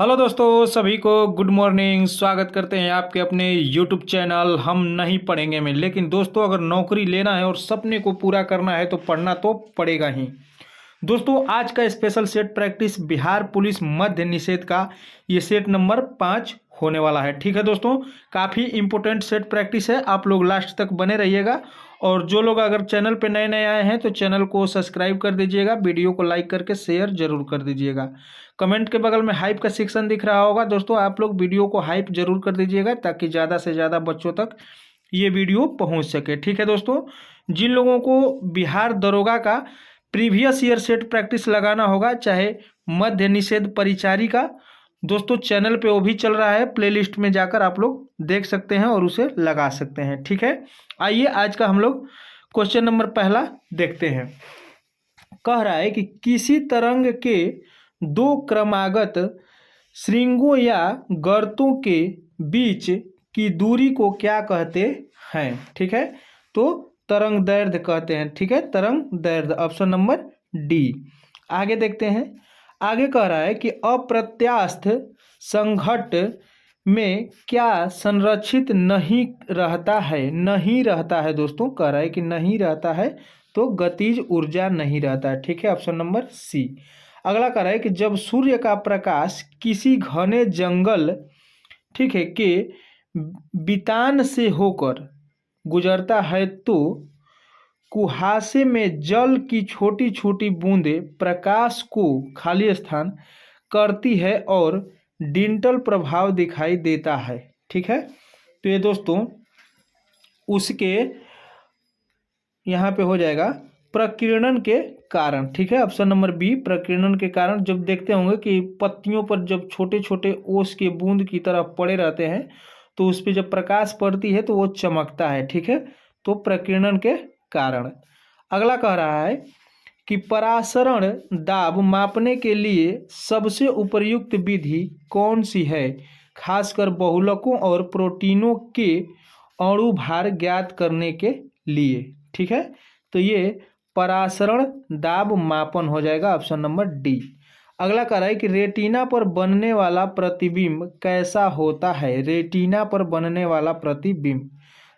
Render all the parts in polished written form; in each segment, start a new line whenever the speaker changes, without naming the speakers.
Hello दोस्तों, सभी को गुड मॉर्निंग। स्वागत करते हैं आपके अपने यूट्यूब चैनल हम नहीं पढ़ेंगे में। लेकिन दोस्तों, अगर नौकरी लेना है और सपने को पूरा करना है तो पढ़ना तो पड़ेगा ही। दोस्तों, आज का special set practice Bihar police मध्य निषेध का ये सेट नंबर 5 होने वाला है। ठीक है दोस्तों, काफ़ी इंपॉर्टेंट सेट प्रैक्टिस है, आप लोग लास्ट तक बने रहिएगा। और जो लोग अगर चैनल पे नए नए आए हैं तो चैनल को सब्सक्राइब कर दीजिएगा, वीडियो को लाइक करके शेयर जरूर कर दीजिएगा। कमेंट के बगल में हाइप का सेक्शन दिख रहा होगा दोस्तों, आप लोग वीडियो को हाइप जरूर कर दीजिएगा ताकि ज़्यादा से ज़्यादा बच्चों तक ये वीडियो पहुंच सके। ठीक है दोस्तों, जिन लोगों को बिहार दरोगा का प्रीवियस ईयर सेट प्रैक्टिस लगाना होगा, चाहे मध्य निषेध परिचारी का, दोस्तों चैनल पे वो भी चल रहा है, प्लेलिस्ट में जाकर आप लोग देख सकते हैं और उसे लगा सकते हैं। ठीक है, आइए आज का हम लोग क्वेश्चन नंबर पहला देखते हैं। कह रहा है कि किसी तरंग के दो क्रमागत श्रृंगों या गर्तों के बीच की दूरी को क्या कहते हैं। ठीक है, तो तरंग दैर्ध्य कहते हैं। ठीक है, तरंग दैर्ध्य, ऑप्शन नंबर डी। आगे देखते हैं। आगे कह रहा है कि अप्रत्यास्थ संघट्ट में क्या संरक्षित नहीं रहता है। नहीं रहता है दोस्तों, कह रहा है कि नहीं रहता है, तो गतिज ऊर्जा नहीं रहता है। ठीक है, ऑप्शन नंबर सी। अगला कह रहा है कि जब सूर्य का प्रकाश किसी घने जंगल, ठीक है, के बितान से होकर गुजरता है तो कुहासे में जल की छोटी छोटी बूंदें प्रकाश को खाली स्थान करती है और डिंटल प्रभाव दिखाई देता है। ठीक है, तो ये दोस्तों उसके यहाँ पे हो जाएगा प्रकीर्णन के कारण। ठीक है, ऑप्शन नंबर बी, प्रकीर्णन के कारण। जब देखते होंगे कि पत्तियों पर जब छोटे छोटे ओस के बूंद की तरह पड़े रहते हैं तो उस पर जब प्रकाश पड़ती है तो वो चमकता है। ठीक है, तो प्रकीर्णन के कारण। अगला कह रहा है कि परासरण दाब मापने के लिए सबसे उपयुक्त विधि कौन सी है, खासकर बहुलकों और प्रोटीनों के अणु भार ज्ञात करने के लिए। ठीक है, तो ये परासरण दाब मापन हो जाएगा, ऑप्शन नंबर डी। अगला कह रहा है कि रेटिना पर बनने वाला प्रतिबिंब कैसा होता है। रेटिना पर बनने वाला प्रतिबिंब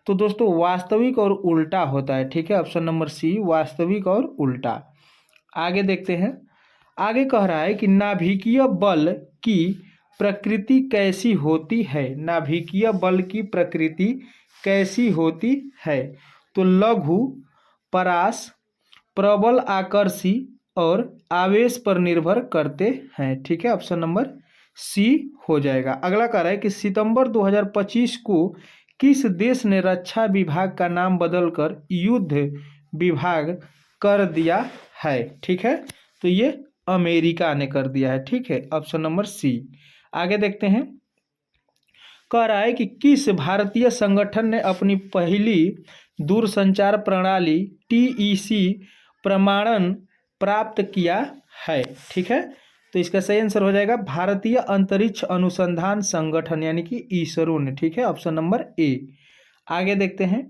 तो दोस्तों वास्तविक और उल्टा होता है। ठीक है, ऑप्शन नंबर सी, वास्तविक और उल्टा। आगे देखते हैं। आगे कह रहा है कि नाभिकीय बल की प्रकृति कैसी होती है। नाभिकीय बल की प्रकृति कैसी होती है, तो लघु, परास, प्रबल आकर्षी और आवेश पर निर्भर करते हैं। ठीक है, ऑप्शन नंबर सी हो जाएगा। अगला कह रहा है कि सितंबर 2025 को किस देश ने रक्षा विभाग का नाम बदलकर युद्ध विभाग कर दिया है। ठीक है, तो ये अमेरिका ने कर दिया है। ठीक है, ऑप्शन नंबर सी। आगे देखते हैं। कह रहा है कि किस भारतीय संगठन ने अपनी पहली दूरसंचार प्रणाली टीईसी प्रमाणन प्राप्त किया है। ठीक है, तो इसका सही आंसर हो जाएगा भारतीय अंतरिक्ष अनुसंधान संगठन यानी कि इसरो ने। ठीक है, ऑप्शन नंबर ए। आगे देखते हैं।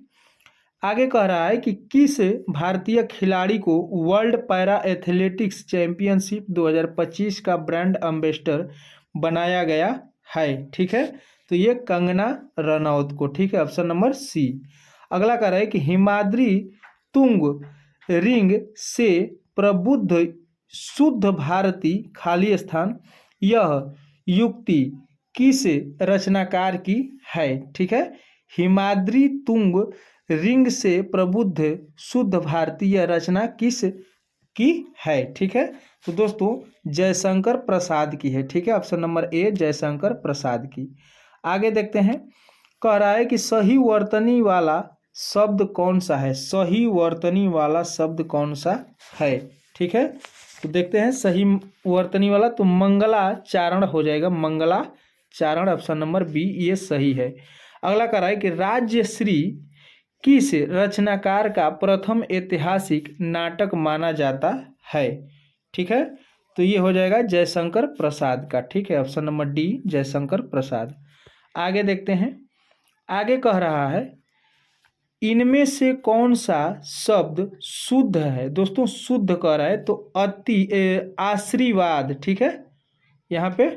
आगे कह रहा है कि किस भारतीय खिलाड़ी को वर्ल्ड पैरा एथलेटिक्स चैंपियनशिप 2025 का ब्रांड एम्बेसडर बनाया गया है। ठीक है, तो ये कंगना रनौत को। ठीक है, ऑप्शन नंबर सी। अगला कह रहा है कि हिमाद्री तुंग रिंग से प्रबुद्ध शुद्ध भारती खाली स्थान, यह युक्ति किस रचनाकार की है। ठीक है, हिमाद्री तुंग रिंग से प्रबुद्ध शुद्ध भारतीय रचना किस की है। ठीक है, तो दोस्तों जयशंकर प्रसाद की है। ठीक है, ऑप्शन नंबर ए, जयशंकर प्रसाद की। आगे देखते हैं। कह रहा है कि सही वर्तनी वाला शब्द कौन सा है। सही वर्तनी वाला शब्द कौन सा है। ठीक है, तो देखते हैं सही वर्तनी वाला, तो मंगलाचारण हो जाएगा, मंगलाचारण, ऑप्शन नंबर बी, ये सही है। अगला कह रहा है कि राज्यश्री किस रचनाकार का प्रथम ऐतिहासिक नाटक माना जाता है। ठीक है, तो ये हो जाएगा जयशंकर प्रसाद का। ठीक है, option number D, Jaishankar Prasad. आगे देखते हैं। आगे कह रहा है इनमें से कौन सा शब्द शुद्ध है। दोस्तों शुद्ध कह रहा है तो आशीर्वाद। ठीक है, यहाँ पे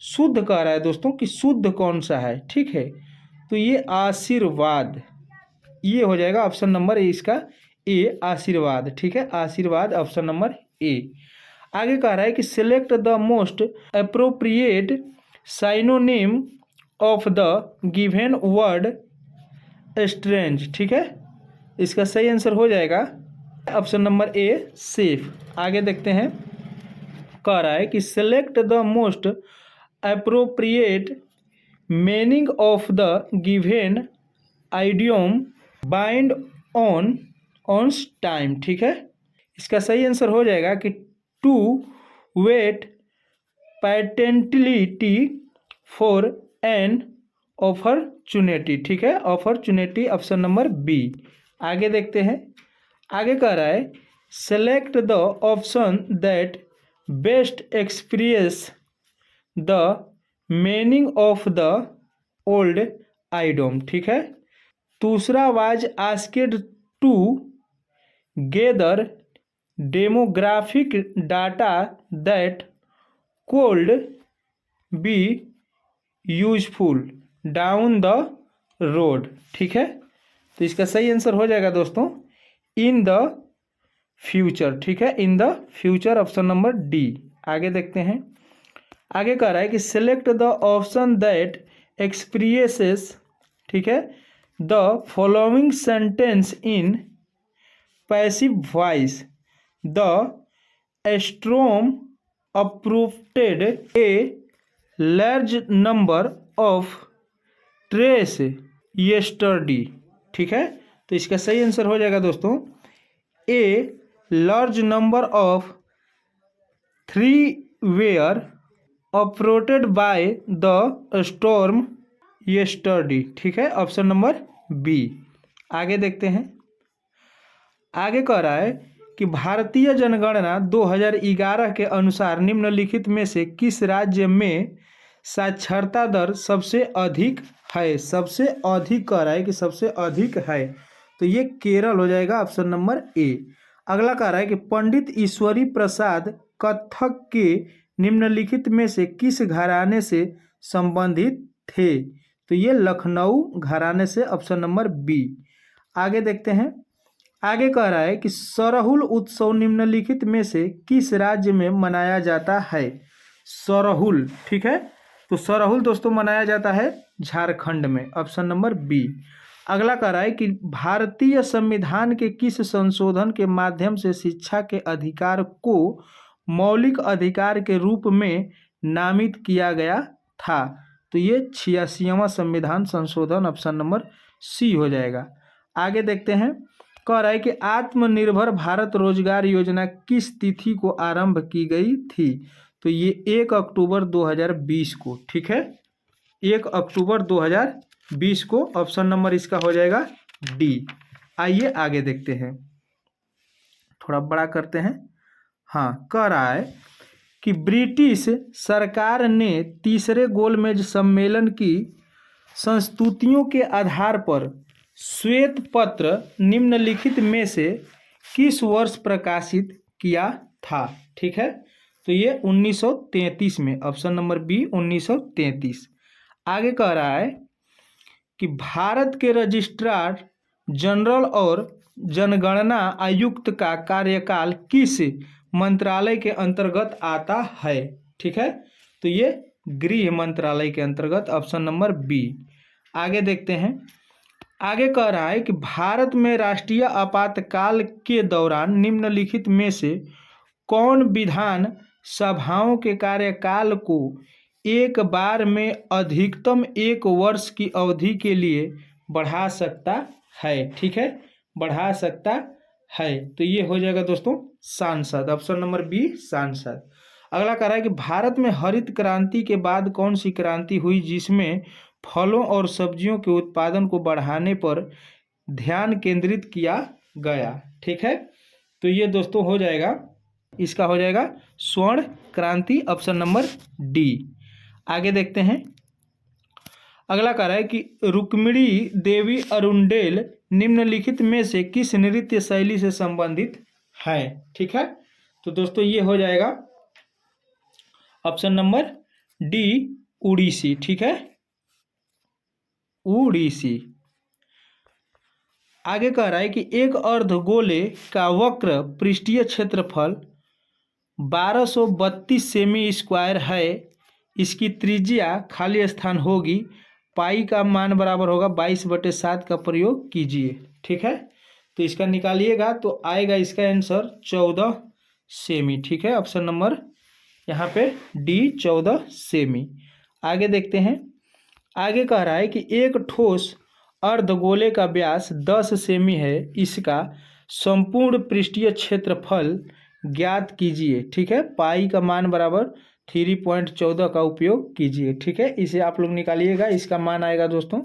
शुद्ध कह रहा है दोस्तों कि शुद्ध कौन सा है, ठीक है। तो ये आशीर्वाद, ये हो जाएगा ऑप्शन नंबर ए इसका, ए आशीर्वाद, ठीक है। आशीर्वाद ऑप्शन नंबर ए। आगे कह रहा है कि select the most appropriate synonym of the given word strange, ठीक है। इसका सही आंसर हो जाएगा ऑप्शन नंबर ए सेफ। आगे देखते हैं, कह रहा है कि select the most appropriate meaning of the given idiom bind on time, ठीक है। इसका सही आंसर हो जाएगा कि to wait patiently for an opportunity, ठीक है। Opportunity option number B. आगे देखते हैं, आगे कह रहा है select the option that best express the meaning of the old idiom, ठीक है। दूसरा was asked to gather demographic data that could be useful down the road, ठीक है। तो इसका सही आंसर हो जाएगा दोस्तों इन द फ्यूचर, ठीक है। In the future option number D. आगे देखते हैं, आगे कह रहा है कि select the option that expresses, ठीक है, the following sentence in passive voice. The storm uprooted a large number of trees yesterday, ठीक है। तो इसका सही आंसर हो जाएगा दोस्तों a large number of trees were uprooted by the storm yesterday, ठीक है। Option number B. आगे देखते हैं, आगे कह रहा है कि भारतीय जनगणना 2011 के अनुसार निम्नलिखित में से किस राज्य में साक्षरता दर सबसे अधिक है। सबसे अधिक कह रहा है कि सबसे अधिक है, तो ये केरल हो जाएगा ऑप्शन नंबर ए। अगला कह रहा है कि पंडित ईश्वरी प्रसाद कथक के निम्नलिखित में से किस घराने से संबंधित थे। तो ये लखनऊ घराने से, ऑप्शन नंबर बी। आगे देखते हैं, आगे कह रहा है कि सरहुल उत्सव निम्नलिखित में से किस राज्य में मनाया जाता है। सरहुल, ठीक है। तो सरहुल दोस्तों मनाया जाता है झारखंड में, ऑप्शन नंबर बी। अगला कह रहा है कि भारतीय संविधान के किस संशोधन के माध्यम से शिक्षा के अधिकार को मौलिक अधिकार के रूप में नामित किया गया था। तो ये 86वां संविधान संशोधन, ऑप्शन नंबर सी हो जाएगा। आगे देखते हैं, कह रहा है कि आत्मनिर्भर भारत रोजगार योजना किस तिथि को आरंभ की गई थी। तो ये 1 अक्टूबर 2020 को, ठीक है। 1 अक्टूबर 2020 को, ऑप्शन नंबर इसका हो जाएगा डी। आइए आगे देखते हैं, थोड़ा बड़ा करते हैं। हाँ, कह रहा है कि ब्रिटिश सरकार ने तीसरे गोलमेज सम्मेलन की संस्तुतियों के आधार पर श्वेत पत्र निम्नलिखित में से किस वर्ष प्रकाशित किया था, ठीक है। तो ये 1933 में, ऑप्शन नंबर बी 1933। आगे कह रहा है कि भारत के रजिस्ट्रार जनरल और जनगणना आयुक्त का कार्यकाल किस मंत्रालय के अंतर्गत आता है, ठीक है। तो ये गृह मंत्रालय के अंतर्गत, ऑप्शन नंबर बी। आगे देखते हैं, आगे कह रहा है कि भारत में राष्ट्रीय आपातकाल के दौरान निम्नलिखित में से कौन विधान सभाओं के कार्यकाल को एक बार में अधिकतम 1 वर्ष की अवधि के लिए बढ़ा सकता है, ठीक है, बढ़ा सकता है। तो ये हो जाएगा दोस्तों सांसद, ऑप्शन नंबर बी सांसद। अगला कह रहा है कि भारत में हरित क्रांति के बाद कौन सी क्रांति हुई जिसमें फलों और सब्जियों के उत्पादन को बढ़ाने पर ध्यान केंद्रित किया गया, ठीक है। तो ये दोस्तों हो जाएगा, इसका हो जाएगा स्वर्ण क्रांति, ऑप्शन नंबर डी। आगे देखते हैं, अगला कह रहा है कि रुक्मिणी देवी अरुंडेल निम्नलिखित में से किस नृत्य शैली से संबंधित है, ठीक है। तो दोस्तों ये हो जाएगा ऑप्शन नंबर डी उड़ीसी। ठीक है, उड़ीसी। आगे कह रहा है कि एक अर्धगोले का वक्र पृष्ठीय क्षेत्रफल 1232 सेमी स्क्वायर है। इसकी त्रिज्या खाली स्थान होगी, पाई का मान बराबर होगा 22/7 का प्रयोग कीजिए। ठीक है, तो इसका निकालिएगा तो आएगा इसका आंसर 14 सेमी। ठीक है, ऑप्शन नंबर यहाँ पे डी 14 सेमी। आगे देखते हैं। आगे कह रहा है कि एक ठोस अर्धगोले का व्यास 10 सेमी है, इसका संपूर्ण पृष्ठीय क्षेत्रफल ज्ञात कीजिए। ठीक है, पाई का मान बराबर 3.14 का उपयोग कीजिए। ठीक है, इसे आप लोग निकालिएगा, इसका मान आएगा दोस्तों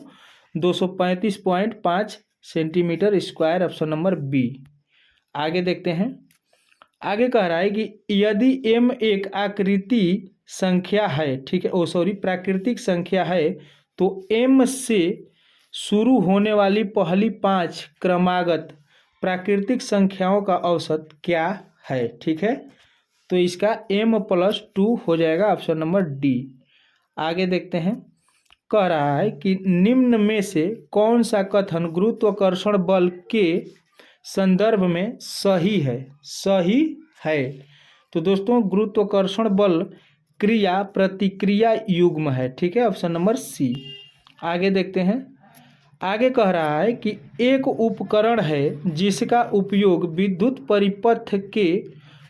235.5 centimetre square, option number B. आगे देखते हैं। आगे कह रहा है कि यदि m एक आकृति संख्या है, ठीक है, प्राकृतिक संख्या है, तो m से शुरू होने वाली पहली 5 क्रमागत प्राकृतिक संख्याओं का औसत क्या है। ठीक है, तो इसका m+2 हो जाएगा, ऑप्शन नंबर डी। आगे देखते हैं। कह रहा है कि निम्न में से कौन सा कथन गुरुत्वाकर्षण बल के संदर्भ में सही है। सही है, तो दोस्तों गुरुत्वाकर्षण बल क्रिया प्रतिक्रिया युग्म है। ठीक है, ऑप्शन नंबर सी। आगे देखते हैं। आगे कह रहा है कि एक उपकरण है जिसका उपयोग विद्युत परिपथ के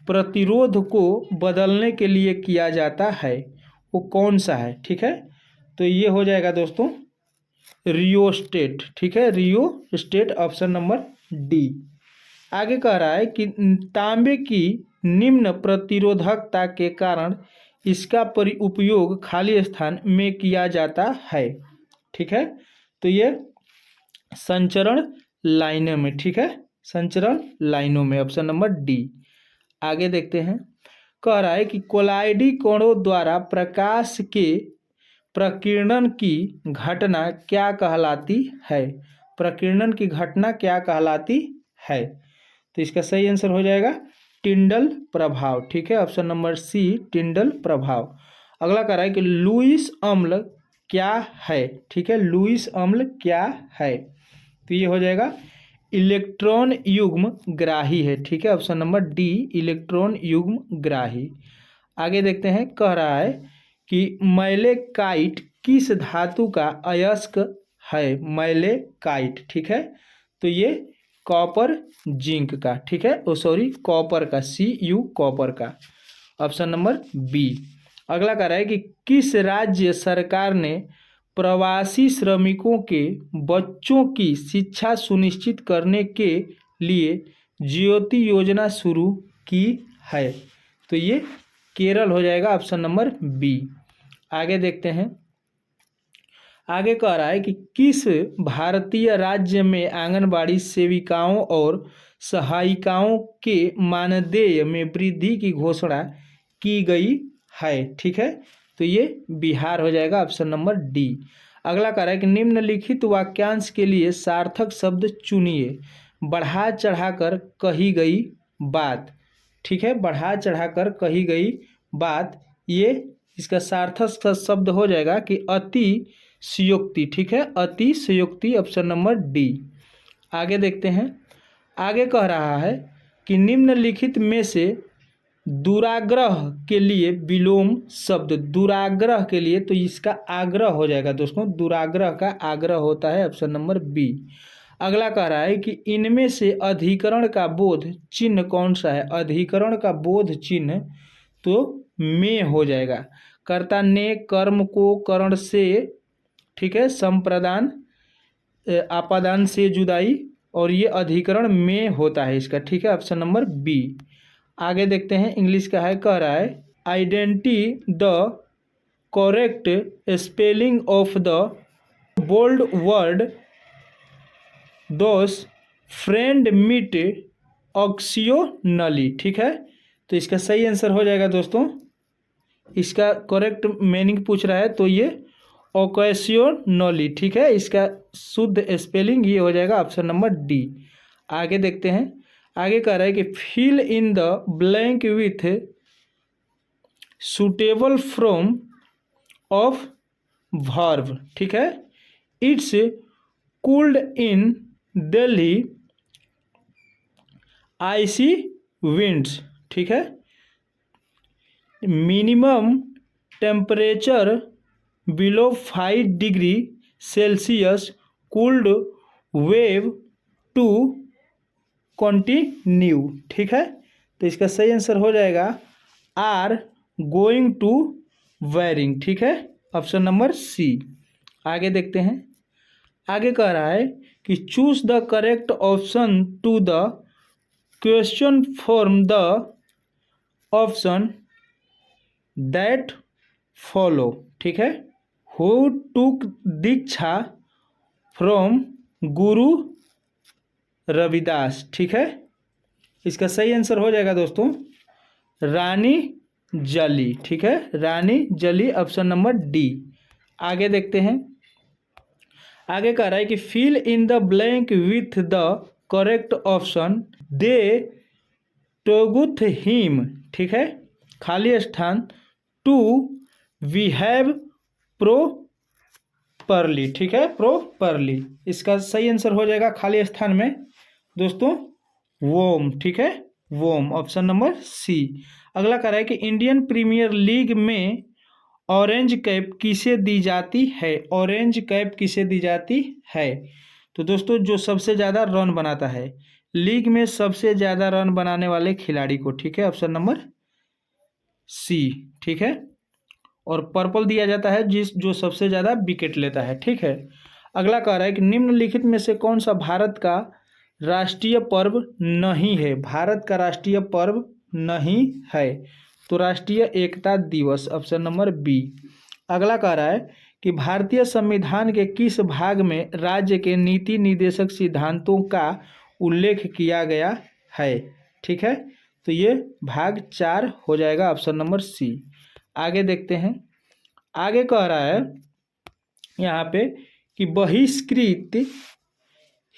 प्रतिरोध को बदलने के लिए किया जाता है, वो कौन सा है। ठीक है, तो ये हो जाएगा दोस्तों रियोस्टेट। ठीक है, रियोस्टेट, ऑप्शन नंबर डी। आगे कह रहा है कि तांबे की निम्न प्रतिरोधकता के कारण इसका उपयोग खाली स्थान में किया जाता है। ठीक है, तो ये संचरण लाइनों में, ठीक है, संचरण लाइनों में, ऑप्शन नंबर डी। आगे देखते हैं। कह रहा है कि कोलाइडी कोणों द्वारा प्रकाश के प्रकीर्णन की घटना क्या कहलाती है। प्रकीर्णन की घटना क्या कहलाती है, तो इसका सही आंसर हो जाएगा टिंडल प्रभाव। ठीक है, ऑप्शन नंबर सी, टिंडल प्रभाव। अगला कह रहा है कि लुईस अम्ल क्या है। ठीक है, लुईस अम्ल क्या है, तो ये हो जाएगा इलेक्ट्रॉन युग्म ग्राही है। ठीक है, ऑप्शन नंबर डी, इलेक्ट्रॉन युग्म ग्राही। आगे देखते हैं। कह रहा है कि मैलेकाइट किस धातु का अयस्क है। मैलेकाइट, ठीक है, तो ये कॉपर जिंक का, ठीक है, कॉपर का, Cu कॉपर का, ऑप्शन नंबर बी। अगला कह रहा है कि किस राज्य सरकार ने प्रवासी श्रमिकों के बच्चों की शिक्षा सुनिश्चित करने के लिए ज्योति योजना शुरू की है, तो ये केरल हो जाएगा, ऑप्शन नंबर बी। आगे देखते हैं। आगे कह रहा है कि किस भारतीय राज्य में आंगनबाड़ी सेविकाओं और सहायिकाओं के मानदेय में वृद्धि की घोषणा की गई है। ठीक है, तो ये बिहार हो जाएगा, ऑप्शन नंबर डी। अगला कह रहा है कि निम्नलिखित वाक्यांश के लिए सार्थक शब्द चुनिए। बढ़ा चढ़ाकर कही गई बात। ठीक है, बढ़ा चढ़ाकर कही गई बात, ये इसका सार्थक शब्द हो जाएगा कि अतिशयोक्ति। ठीक है, अतिशयोक्ति, ऑप्शन नंबर डी। आगे देखते हैं। आगे कह रहा है कि निम्नलिखित में से दुराग्रह के लिए विलोम शब्द, दुराग्रह के लिए, तो इसका आग्रह हो जाएगा दोस्तों, दुराग्रह का आग्रह होता है, ऑप्शन नंबर बी। अगला कह रहा है कि इनमें से अधिकरण का बोध चिन्ह कौन सा है। अधिकरण का बोध चिन्ह तो में हो जाएगा। कर्ता ने कर्म को करण से, ठीक है, संप्रदान आपादान से जुदाई, और ये अधिकरण में होता है इसका। ठीक है, ऑप्शन नंबर बी। आगे देखते हैं। इंग्लिश का है, कह रहा है identify the correct spelling of the bold word those friend meet occasionally. ठीक है, तो इसका सही आंसर हो जाएगा दोस्तों, इसका करेक्ट मीनिंग पूछ रहा है, तो ये ओकेसियोनली। ठीक है, इसका शुद्ध स्पेलिंग ये हो जाएगा, ऑप्शन नंबर डी। आगे देखते हैं। आगे कह रहा है कि fill in the blank with suitable from of verb, ठीक है। It's cooled in Delhi icy winds, ठीक है। Minimum temperature below 5 degree Celsius cooled wave to continue, ठीक है। तो इसका सही आंसर हो जाएगा आर गोइंग टू वेरिंग, ठीक है, ऑप्शन नंबर सी। आगे देखते हैं। आगे कह रहा है कि choose the correct option to the question from the option that follow, ठीक है। Who took Diksha from Guru Ravidas, ठीक है। इसका सही आंसर हो जाएगा दोस्तों रानी जली, ठीक है, रानी जली, ऑप्शन नंबर डी। आगे देखते हैं। आगे कह रहा है कि fill in the blank with the correct option they together him, ठीक है, खाली स्थान टू वी हैव प्रोपरली, ठीक है, प्रोपरली। इसका सही आंसर हो जाएगा खाली स्थान में दोस्तों वोम, ठीक है, वोम, ऑप्शन नंबर सी। अगला कह रहा है कि इंडियन प्रीमियर लीग में ऑरेंज कैप किसे दी जाती है, ऑरेंज कैप किसे दी जाती है। तो दोस्तों जो सबसे ज़्यादा रन बनाता है लीग में, सबसे ज़्यादा रन बनाने वाले खिलाड़ी को, ठीक है, ऑप्शन नंबर सी, ठीक है। और पर्पल दिया जाता है जो सबसे ज़्यादा विकेट लेता है, ठीक है। अगला कह रहा है कि निम्नलिखित में से कौन सा भारत का राष्ट्रीय पर्व नहीं है, भारत का राष्ट्रीय पर्व नहीं है। तो राष्ट्रीय एकता दिवस, ऑप्शन नंबर बी। अगला कह रहा है कि भारतीय संविधान के किस भाग में राज्य के नीति निर्देशक सिद्धांतों का उल्लेख किया गया है, ठीक है। तो ये भाग 4 हो जाएगा, ऑप्शन नंबर सी। आगे देखते हैं। आगे कह रहा है यहाँ पे कि बहिष्कृत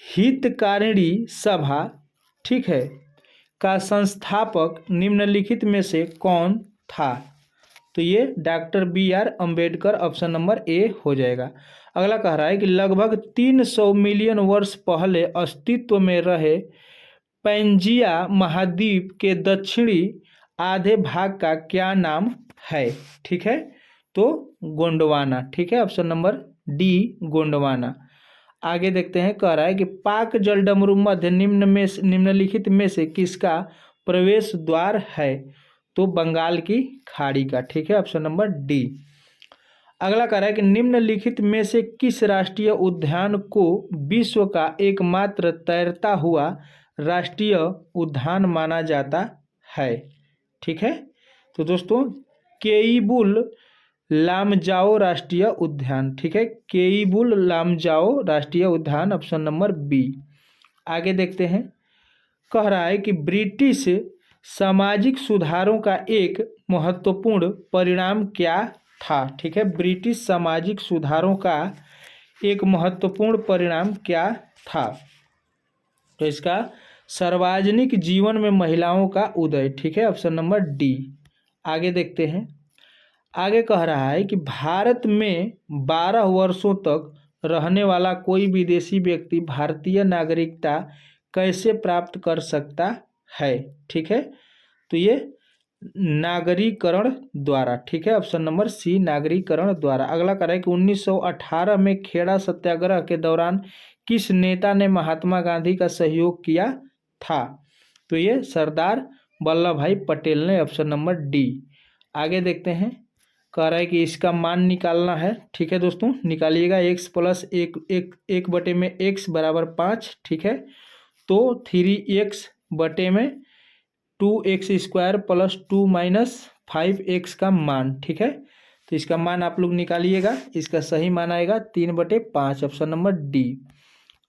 हितकारिणी सभा, ठीक है, का संस्थापक निम्नलिखित में से कौन था। तो ये doctor B R. Ambedkar, option number A हो जाएगा। अगला कह रहा है कि लगभग 300 मिलियन वर्ष पहले अस्तित्व में रहे पैंजिया महाद्वीप के दक्षिणी आधे भाग का क्या नाम है, ठीक है। तो गोंडवाना, ठीक है, ऑप्शन नंबर डी गोंडवाना। आगे देखते हैं। कह रहा है कि पाक जलडमरू मध्य निम्नलिखित में से किसका प्रवेश द्वार है। तो बंगाल की खाड़ी का, ठीक है, ऑप्शन नंबर डी। अगला कह रहा है कि निम्नलिखित में से किस राष्ट्रीय उद्यान को विश्व का एकमात्र तैरता हुआ राष्ट्रीय उद्यान माना जाता है, ठीक है। तो दोस्तों केइबुल लामजाओ राष्ट्रीय उद्यान, ठीक है, केइबुल लामजाओ राष्ट्रीय उद्यान, ऑप्शन नंबर बी। आगे देखते हैं। कह रहा है कि ब्रिटिश सामाजिक सुधारों का एक महत्वपूर्ण परिणाम क्या था, ठीक है, ब्रिटिश सामाजिक सुधारों का एक महत्वपूर्ण परिणाम क्या था। तो इसका सार्वजनिक जीवन में महिलाओं का उदय, ठीक है, ऑप्शन नंबर डी। आगे देखते हैं। आगे कह रहा है कि भारत में 12 वर्षों तक रहने वाला कोई विदेशी व्यक्ति भारतीय नागरिकता कैसे प्राप्त कर सकता है, ठीक है। तो ये नागरीकरण द्वारा, ठीक है, ऑप्शन नंबर सी नागरीकरण द्वारा। अगला कह रहा है कि 1918 में खेड़ा सत्याग्रह के दौरान किस नेता ने महात्मा गांधी का सहयोग किया था। तो ये सरदार वल्लभ भाई पटेल ने, ऑप्शन नंबर डी। आगे देखते हैं। कह रहा है कि इसका मान निकालना है, ठीक है दोस्तों, निकालिएगा। x प्लस एक बटे में x बराबर 5, ठीक है। तो 3x बटे में 2x square plus 2 minus 5x का मान, ठीक है। तो इसका मान आप लोग निकालिएगा। इसका सही मान आएगा 3/5, ऑप्शन नंबर डी।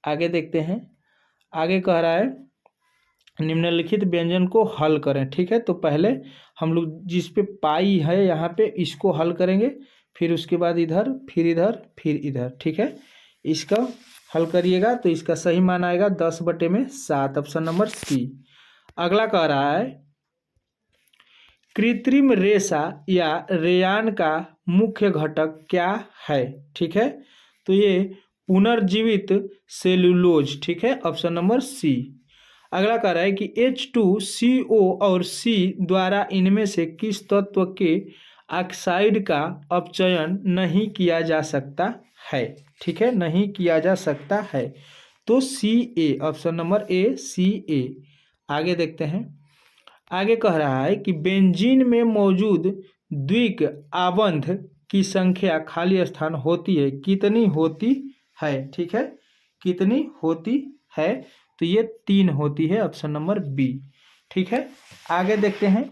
आगे देखते हैं। आगे कह रहा है निम्नलिखित व्यंजन को हल करें, ठीक है। तो पहले हम लोग जिस पे पाई है यहाँ पे इसको हल करेंगे, फिर उसके बाद इधर, फिर इधर, फिर इधर, ठीक है। इसका हल करिएगा तो इसका सही मान आएगा 10/7, ऑप्शन नंबर सी। अगला कह रहा है कृत्रिम रेशा या रेयान का मुख्य घटक क्या है? ठीक है, तो ये पुनर्जीवित सेलुलोज। ठीक है, ऑप्शन नंबर सी। अगला कह रहा है कि H2CO और C द्वारा इनमें से किस तत्व के ऑक्साइड का अपचयन नहीं किया जा सकता है? ठीक है, नहीं किया जा सकता है, तो Ca, ऑप्शन नंबर ए Ca। आगे देखते हैं। आगे कह रहा है कि बेंजीन में मौजूद द्विक आबंध की संख्या खाली स्थान होती है, कितनी होती है? ठीक है, कितनी होती है? तो ये 3 होती है, ऑप्शन नंबर बी। ठीक है, आगे देखते हैं।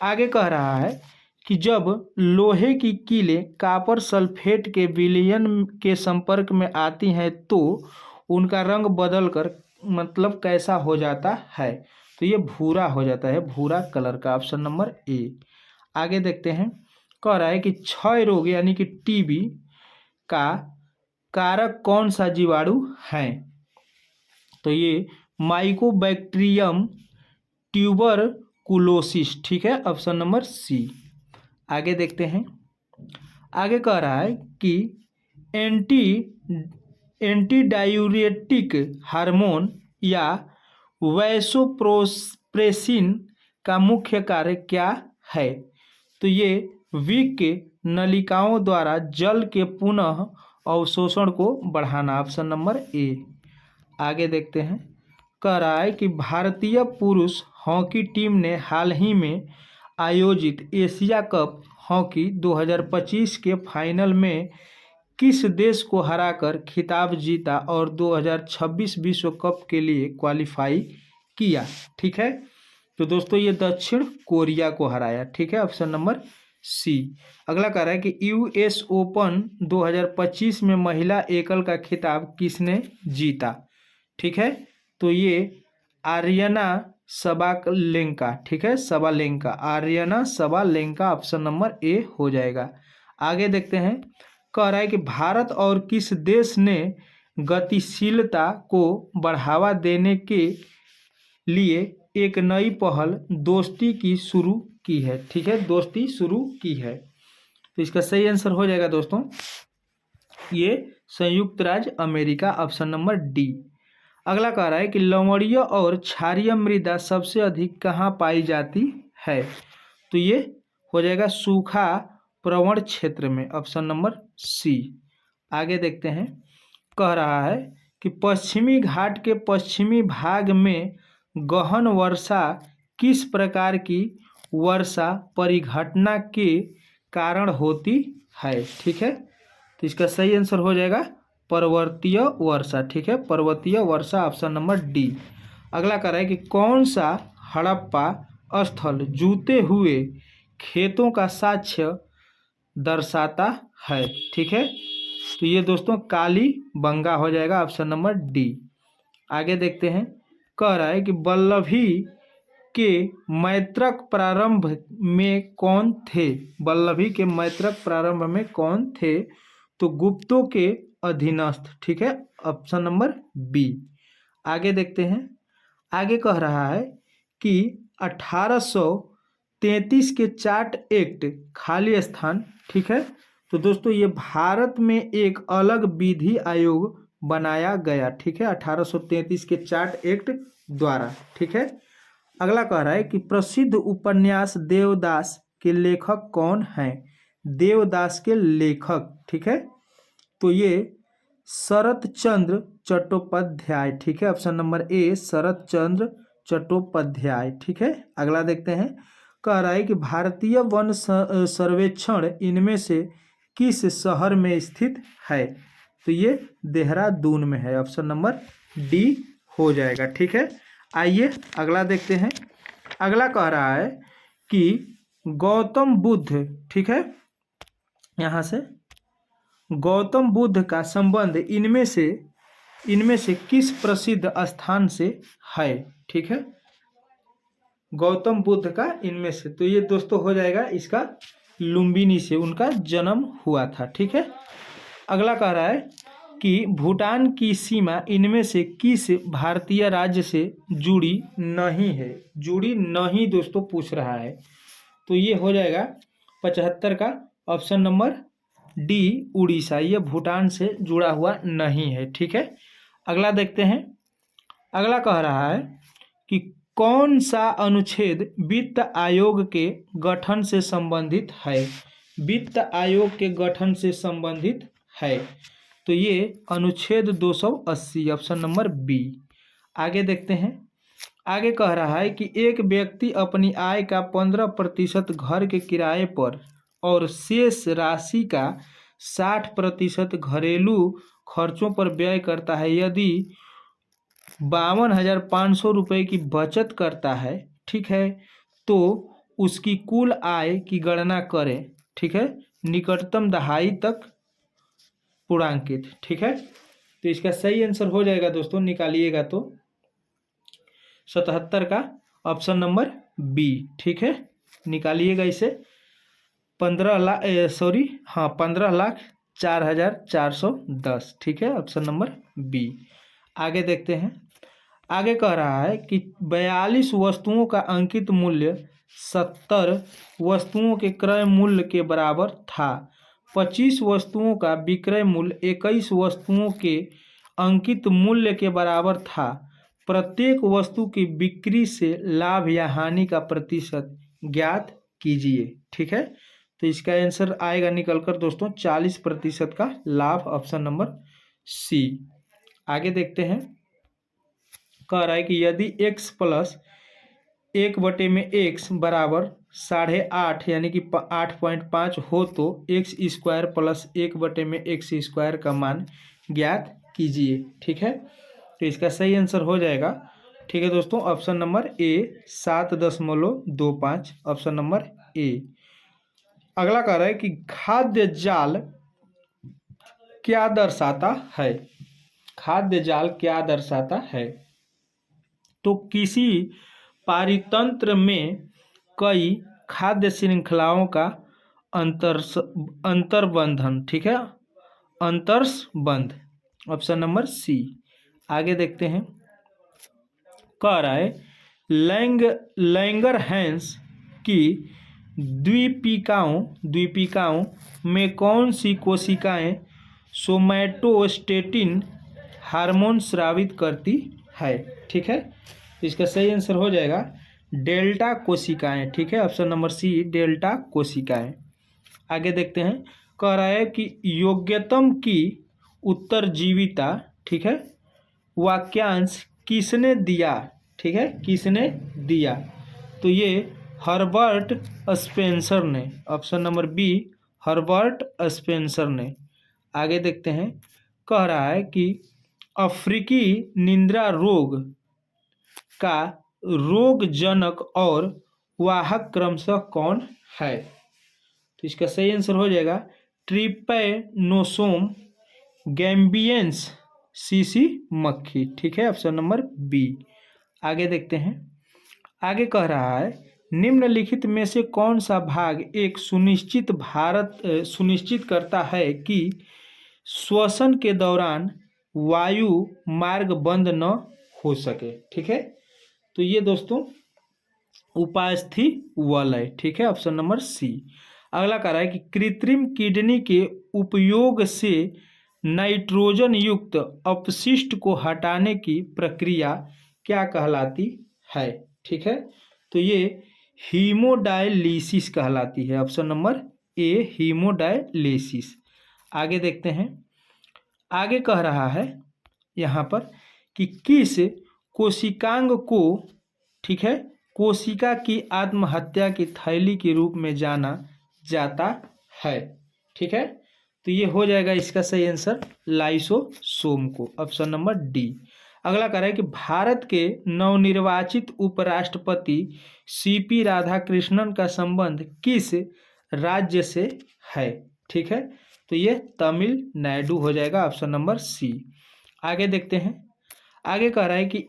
आगे कह रहा है कि जब लोहे की कीलें कॉपर सल्फेट के विलयन के संपर्क में आती हैं तो उनका रंग बदलकर मतलब कैसा हो जाता है? तो ये भूरा हो जाता है, भूरा कलर का, ऑप्शन नंबर ए। आगे देखते हैं। कह रहा है कि क्षय रोग यानी कि टीबी का कारक कौन सा जीवाणु है? तो ये माइकोबैक्टीरियम ट्यूबरकुलोसिस। ठीक है, ऑप्शन नंबर सी। आगे देखते हैं। आगे कह रहा है कि एंटी डायूरेटिक हार्मोन या वैसोप्रेसिन का मुख्य कार्य क्या है? तो ये विक नलिकाओं द्वारा जल के पुनः अवशोषण को बढ़ाना, ऑप्शन नंबर ए। आगे देखते हैं। कह रहा है कि भारतीय पुरुष हॉकी टीम ने हाल ही में आयोजित एशिया कप हॉकी 2025 के फाइनल में किस देश को हराकर खिताब जीता और 2026 विश्व कप के लिए क्वालिफाई किया? ठीक है, तो दोस्तों ये दक्षिण कोरिया को हराया। ठीक है, ऑप्शन नंबर सी। अगला कह रहा है कि यूएस ओपन 2025 में महिला एकल का खिताब किसने जीता? ठीक है, तो ये आर्यना सबालेंका। ठीक है, Sabalenka, Aryana Sabalenka, option number A हो जाएगा। आगे देखते हैं। कह रहा है कि भारत और किस देश ने गतिशीलता को बढ़ावा देने के लिए एक नई पहल दोस्ती की शुरू की है? ठीक है, दोस्ती शुरू की है, तो इसका सही आंसर हो जाएगा दोस्तों ये संयुक्त राज्य अमेरिका, ऑप्शन नंबर डी। अगला कह रहा है कि लवणीय और क्षारीय मृदा सबसे अधिक कहाँ पाई जाती है? तो ये हो जाएगा सूखा प्रवण क्षेत्र में, ऑप्शन नंबर सी। आगे देखते हैं। कह रहा है कि पश्चिमी घाट के पश्चिमी भाग में गहन वर्षा किस प्रकार की वर्षा परिघटना के कारण होती है? ठीक है, तो इसका सही आंसर हो जाएगा पर्वतीय वर्षा। ठीक है, पर्वतीय वर्षा, ऑप्शन नंबर डी। अगला कह रहा है कि कौन सा हड़प्पा स्थल जूते हुए खेतों का साक्ष्य दर्शाता है? ठीक है, तो ये दोस्तों काली बंगा हो जाएगा, ऑप्शन नंबर डी। आगे देखते हैं। कह रहा है कि वल्लभी के मैत्रक प्रारंभ में कौन थे? वल्लभी के मैत्रक प्रारंभ में कौन थे? तो गुप्तों के अधीनस्थ। ठीक है, ऑप्शन नंबर बी। आगे देखते हैं। आगे कह रहा है कि 1833 के चार्ट एक्ट खाली स्थान। ठीक है, तो दोस्तों ये भारत में एक अलग विधि आयोग बनाया गया। ठीक है, 1833 के चार्ट एक्ट द्वारा। ठीक है, अगला कह रहा है कि प्रसिद्ध उपन्यास देवदास के लेखक कौन हैं? देवदास के लेखक। ठीक है, तो ये शरत चंद्र चट्टोपाध्याय। ठीक है, ऑप्शन नंबर ए शरत चंद्र चट्टोपाध्याय। ठीक है, अगला देखते हैं। कह रहा है कि भारतीय वन सर्वेक्षण इनमें से किस शहर में स्थित है? तो ये देहरादून में है, ऑप्शन नंबर डी हो जाएगा। ठीक है, आइए अगला देखते हैं। अगला कह रहा है कि गौतम बुद्ध। ठीक है, यहाँ से गौतम बुद्ध का संबंध इनमें से किस प्रसिद्ध स्थान से है? ठीक है, गौतम बुद्ध का इनमें से, तो ये दोस्तों हो जाएगा इसका लुम्बिनी से उनका जन्म हुआ था। ठीक है, अगला कह रहा है कि भूटान की सीमा इनमें से किस भारतीय राज्य से जुड़ी नहीं है? जुड़ी नहीं दोस्तों पूछ रहा है, तो ये हो जाएगा 75 का ऑप्शन नंबर डी उड़ीसा। ये भूटान से जुड़ा हुआ नहीं है। ठीक है, अगला देखते हैं। अगला कह रहा है कि कौन सा अनुच्छेद वित्त आयोग के गठन से संबंधित है। वित्त आयोग के गठन से संबंधित है, तो ये अनुच्छेद 280 ऑप्शन नंबर बी। आगे देखते हैं। आगे कह रहा है कि एक व्यक्ति अपनी आय का 15% घर के किराए पर और शेष राशि का 60% घरेलू खर्चों पर व्यय करता है। यदि 52,500 रुपये की बचत करता है, ठीक है, तो उसकी कुल आय की गणना करें। ठीक है, निकटतम दहाई तक पूर्णांकित। ठीक है, तो इसका सही आंसर हो जाएगा दोस्तों, निकालिएगा तो 77 का ऑप्शन नंबर बी। ठीक है, निकालिएगा इसे 15,04,410। ठीक है, ऑप्शन नंबर बी। आगे देखते हैं। आगे कह रहा है कि 42 वस्तुओं का अंकित मूल्य 70 वस्तुओं के क्रय मूल्य के बराबर था। 25 वस्तुओं का विक्रय मूल्य 21 वस्तुओं के अंकित मूल्य के बराबर था। प्रत्येक वस्तु की बिक्री से लाभ या हानि का प्रतिशत ज्ञात कीजिए। ठीक है, तो इसका आंसर आएगा निकलकर दोस्तों 40% का लाभ, ऑप्शन नंबर सी। आगे देखते हैं। कह रहा है कि यदि x प्लस 1/x बराबर 8.5 यानी कि 8.5 हो तो x स्क्वायर प्लस 1/x² का मान ज्ञात कीजिए। ठीक है, तो इसका सही आंसर हो जाएगा। ठीक है दोस्तों, ऑप्शन नंबर ए 7.25, ऑप्शन नंबर ए। अगला कह रहा है कि खाद्य जाल क्या दर्शाता है। खाद्य जाल क्या दर्शाता है, तो किसी पारितंत्र में कई खाद्य श्रृंखलाओं का अंतर्बंधन। ठीक है, अंतर्संबंध, ऑप्शन नंबर सी। आगे देखते हैं। कह रहा है लैंगरहैंस की द्वीपिकाओं में कौन सी कोशिकाएं सोमैटोस्टेटिन हार्मोन स्रावित करती है। ठीक है, तो इसका सही आंसर हो जाएगा डेल्टा कोशिकाएं। ठीक है, ऑप्शन नंबर सी डेल्टा कोशिकाएं। आगे देखते हैं। कह रहा है कि योग्यतम की उत्तरजीविता, ठीक है, वाक्यांश किसने दिया। ठीक है, किसने दिया, तो ये हर्बर्ट स्पेंसर ने, option number B Herbert Spencer ने। आगे देखते हैं। कह रहा है कि अफ्रीकी निद्रा रोग का रोगजनक और वाहक क्रमशः कौन है, तो इसका सही आंसर हो जाएगा ट्रिपैनोसोम गैम्बियंस सीसी मक्खी। ठीक है, ऑप्शन नंबर बी। आगे देखते हैं। आगे कह रहा है निम्नलिखित में से कौन सा भाग एक सुनिश्चित करता है कि श्वसन के दौरान वायु मार्ग बंद न हो सके। ठीक है, तो ये दोस्तों उपास्थि वलय। ठीक है, ऑप्शन नंबर सी। अगला कह रहा है कि कृत्रिम किडनी के उपयोग से नाइट्रोजन युक्त अपशिष्ट को हटाने की प्रक्रिया क्या कहलाती है। ठीक है, तो ये हीमोडायलिसिस कहलाती है, ऑप्शन नंबर ए हीमोडायलिसिस। आगे देखते हैं। आगे कह रहा है यहाँ पर कि किस कोशिकांग को, ठीक है, कोशिका की आत्महत्या की थैली के रूप में जाना जाता है। ठीक है, तो ये हो जाएगा इसका सही आंसर लाइसोसोम को, ऑप्शन नंबर डी। अगला कह रहा है कि भारत के नवनिर्वाचित उपराष्ट्रपति सीपी राधाकृष्णन का संबंध किस राज्य से है। ठीक है, तो ये तमिलनाडु हो जाएगा, ऑप्शन नंबर सी। आगे देखते हैं। आगे कह रहा है कि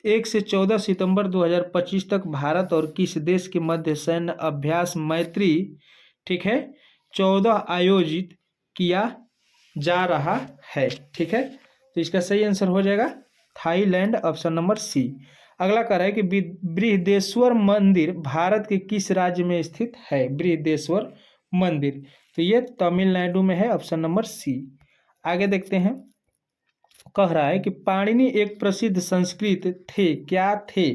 1 से 14 सितंबर 2025 तक भारत और किस देश के मध्य सैन्य अभ्यास मैत्री, ठीक है, 14 आयोजित किया जा रहा है। ठीक है, तो इसका सही आंसर हो जाएगा थाईलैंड, ऑप्शन नंबर सी। अगला कह रहा है कि बृहदेश्वर मंदिर भारत के किस राज्य में स्थित है? बृहदेश्वर मंदिर, तो ये तमिलनाडु में है, ऑप्शन नंबर सी। आगे देखते हैं, कह रहा है कि पाणिनि एक प्रसिद्ध संस्कृत थे, क्या थे?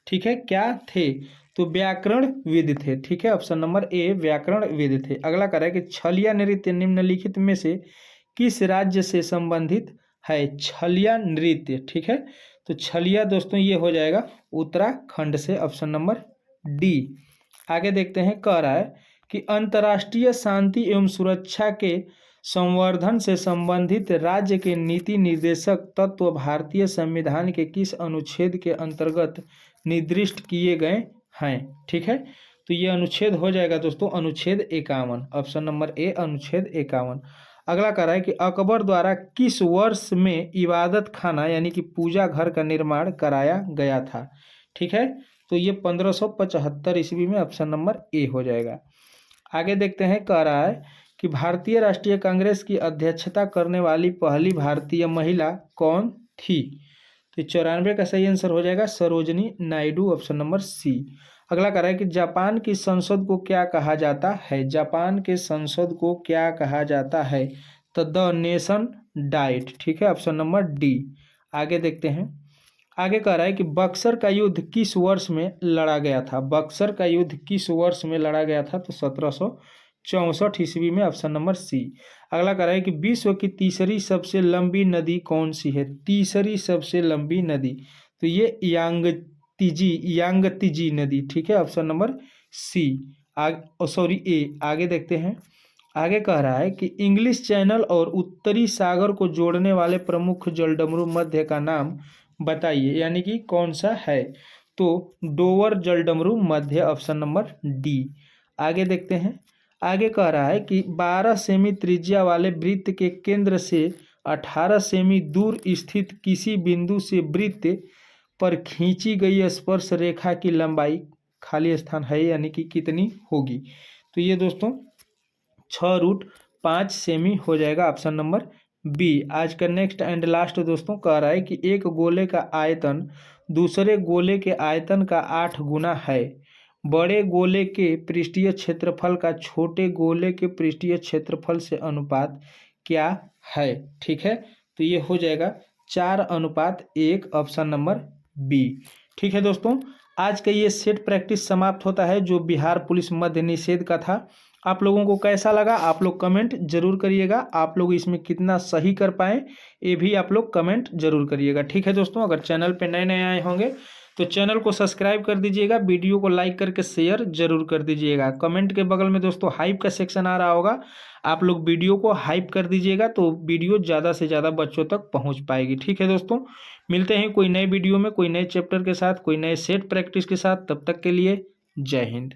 ठीक है, क्या थे? तो व्याकरणविद थे। ठीक है, ऑप्शन नंबर ए व्याकरणविद थे। अगला कह रहा है कि छलिया नृत्य निम्नलिखित में से किस राज्य से संबंधित है? छलिया नृत्य, ठीक है, तो छलिया दोस्तों ये हो जाएगा उत्तराखंड से, ऑप्शन नंबर डी। आगे देखते हैं, कह रहा है कि अंतर्राष्ट्रीय शांति एवं सुरक्षा के संवर्धन से संबंधित राज्य के नीति निर्देशक तत्व भारतीय संविधान के किस अनुच्छेद के अंतर्गत निर्दिष्ट किए गए हैं? ठीक है, तो ये अनुच्छेद हो जाएगा दोस्तों अनुच्छेद 51, ऑप्शन नंबर ए अनुच्छेद 51। अगला कह रहा है कि अकबर द्वारा किस वर्ष में इबादत खाना यानी कि पूजा घर का निर्माण कराया गया था? ठीक है, तो ये 1575 ईस्वी में, ऑप्शन नंबर ए हो जाएगा। आगे देखते हैं, कह रहा है कि भारतीय राष्ट्रीय कांग्रेस की अध्यक्षता करने वाली पहली भारतीय महिला कौन थी? तो 94 का सही आंसर हो जाएगा Sarojini Naidu, option number C. अगला कह रहा है कि जापान की संसद को क्या कहा जाता है? जापान के संसद को क्या कहा जाता है? तो द नेशन डाइट, ठीक है, ऑप्शन नंबर डी। आगे देखते हैं, आगे कह रहा है कि बक्सर का युद्ध किस वर्ष में लड़ा गया था? बक्सर का युद्ध किस वर्ष में लड़ा गया था? तो 1764 ईस्वी में, ऑप्शन नंबर सी। अगला कह रहा है कि विश्व की तीसरी सबसे लंबी नदी कौन सी है? तीसरी सबसे लंबी नदी, तो ये यांगतिजी नदी, ठीक है, ऑप्शन नंबर सी। ए। आगे देखते हैं, आगे कह रहा है कि इंग्लिश चैनल और उत्तरी सागर को जोड़ने वाले प्रमुख जलडमरू मध्य का नाम बताइए, यानी कि कौन सा है? तो डोवर जलडमरू मध्य, ऑप्शन नंबर डी। आगे देखते हैं, आगे कह रहा है कि 12 सेमी त्रिज्या वाले वृत्त के केंद्र से 18 सेमी दूर स्थित किसी बिंदु से वृत्त पर खींची गई स्पर्श रेखा की लंबाई खाली स्थान है यानी कि कितनी होगी? तो ये दोस्तों 6√5 सेमी हो जाएगा, ऑप्शन नंबर बी। आज का नेक्स्ट एंड लास्ट दोस्तों कह रहा है कि एक गोले का आयतन दूसरे गोले के आयतन का 8 गुना है। बड़े गोले के पृष्ठीय क्षेत्रफल का छोटे गोले के पृष्ठीय क्षेत्रफल से अनुपात क्या है? ठीक है, तो ये हो जाएगा 4:1, ऑप्शन नंबर बी। ठीक है दोस्तों, आज का ये सेट प्रैक्टिस समाप्त होता है जो बिहार पुलिस मद्य निषेध का था। आप लोगों को कैसा लगा आप लोग कमेंट जरूर करिएगा। आप लोग इसमें कितना सही कर पाए ये भी आप लोग कमेंट जरूर करिएगा। ठीक है दोस्तों, अगर चैनल पे नए नए आए होंगे तो चैनल को सब्सक्राइब कर दीजिएगा, वीडियो को लाइक करके शेयर जरूर कर दीजिएगा। कमेंट के बगल में दोस्तों हाइप का सेक्शन आ रहा होगा, आप लोग वीडियो को हाइप कर दीजिएगा तो वीडियो ज़्यादा से ज़्यादा बच्चों तक पहुंच पाएगी। ठीक है दोस्तों, मिलते हैं कोई नए वीडियो में कोई नए चैप्टर के साथ, कोई नए सेट प्रैक्टिस के साथ। तब तक के लिए जय हिंद।